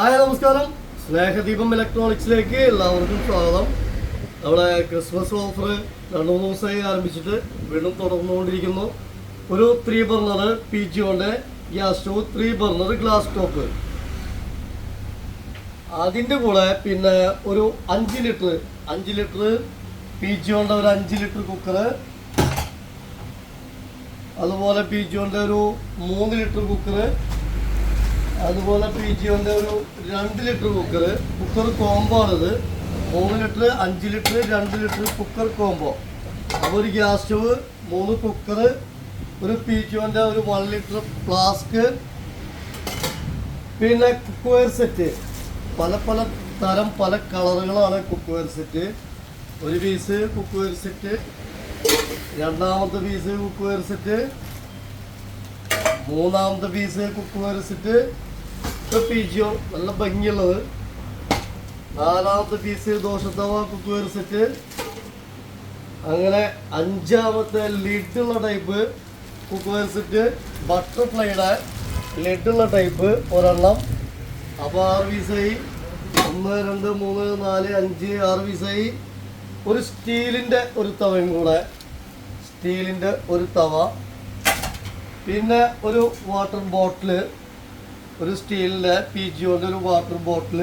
Hi നമസ്കാരം. സ്നേഹദീപം ഇലക്ട്രോണിക്സിലേക്ക് എല്ലാവർക്കും സ്വാഗതം. നമ്മുടെ ക്രിസ്മസ് ഓഫർ 2-3 ദിവസമായി ആരംഭിച്ചിട്ട് വീണ്ടും തുടർന്നുകൊണ്ടിരിക്കുന്നു. ഒരു 3 ബർണർ PGOന്റെ gas stove, 3 burner glass top, അതിൻ്റെ കൂടെ പിന്നെ ഒരു 5 ലിറ്റർ PGOന്റെ ഒരു 5 ലിറ്റർ കുക്കർ, അതുപോലെ PGOന്റെ ഒരു 3 ലിറ്റർ കുക്കർ, അതുപോലെ PGOന്റെ ഒരു 2 ലിറ്റർ കുക്കർ കോംബോ ആണിത്. 3 litre 5 litre 2 litre cooker combo. അപ്പോൾ ഒരു ഗ്യാസ് സ്റ്റവ്, 3 കുക്കർ, ഒരു PGOന്റെ ഒരു 1 ലിറ്റർ ഫ്ലാസ്ക്, പിന്നെ കുക്ക്വെയർ സെറ്റ്. പല തരം പല കളറുകളാണ് കുക്ക്വെയർ സെറ്റ്. ഒരു പീസ് കുക്ക്വെയർ സെറ്റ്, രണ്ടാമത്തെ പീസ് കുക്ക്വെയർ സെറ്റ്, മൂന്നാമത്തെ പീസ് കുക്ക്വെയർ സെറ്റ് PGO നല്ല ഭംഗിയുള്ളത്, നാലാമത്തെ പീസ് ദോശത്തവ കുക്ക്വെയർ സെറ്റ്, അങ്ങനെ അഞ്ചാമത്തെ ലിഡുള്ള ടൈപ്പ് കുക്ക്വെയർ സെറ്റ്, ബട്ടർഫ്ലൈയുടെ ലിഡുള്ള ടൈപ്പ് ഒരെണ്ണം. അപ്പോൾ 6 പീസായി. 1 2 3 4 5 6 പീസായി. ഒരു സ്റ്റീലിൻ്റെ ഒരു തവയും കൂടെ, സ്റ്റീലിൻ്റെ ഒരു തവ, പിന്നെ ഒരു വാട്ടർ ബോട്ടിൽ, ഒരു സ്റ്റീലിൻ്റെ PGOന്റെ ഒരു വാട്ടർ ബോട്ടിൽ.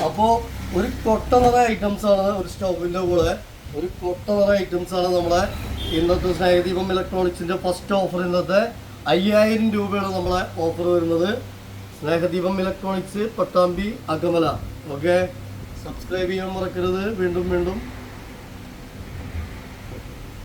അപ്പോൾ ഒരു കൊട്ടനിറ ഐറ്റംസാണ് ഒരു സ്റ്റൗവിൻ്റെ കൂടെ, ഒരു കൊട്ടനിറ ഐറ്റംസാണ് നമ്മളെ ഇന്നത്തെ സ്നേഹദീപം ഇലക്ട്രോണിക്സിൻ്റെ ഫസ്റ്റ് ഓഫർ. ഇന്നത്തെ 5000 രൂപയാണ് നമ്മളെ ഓഫർ വരുന്നത്. Snehadeepam electronics, Pattambi, Akamala. Okay, subscribe ചെയ്യാൻ മറക്കരുത്. വീണ്ടും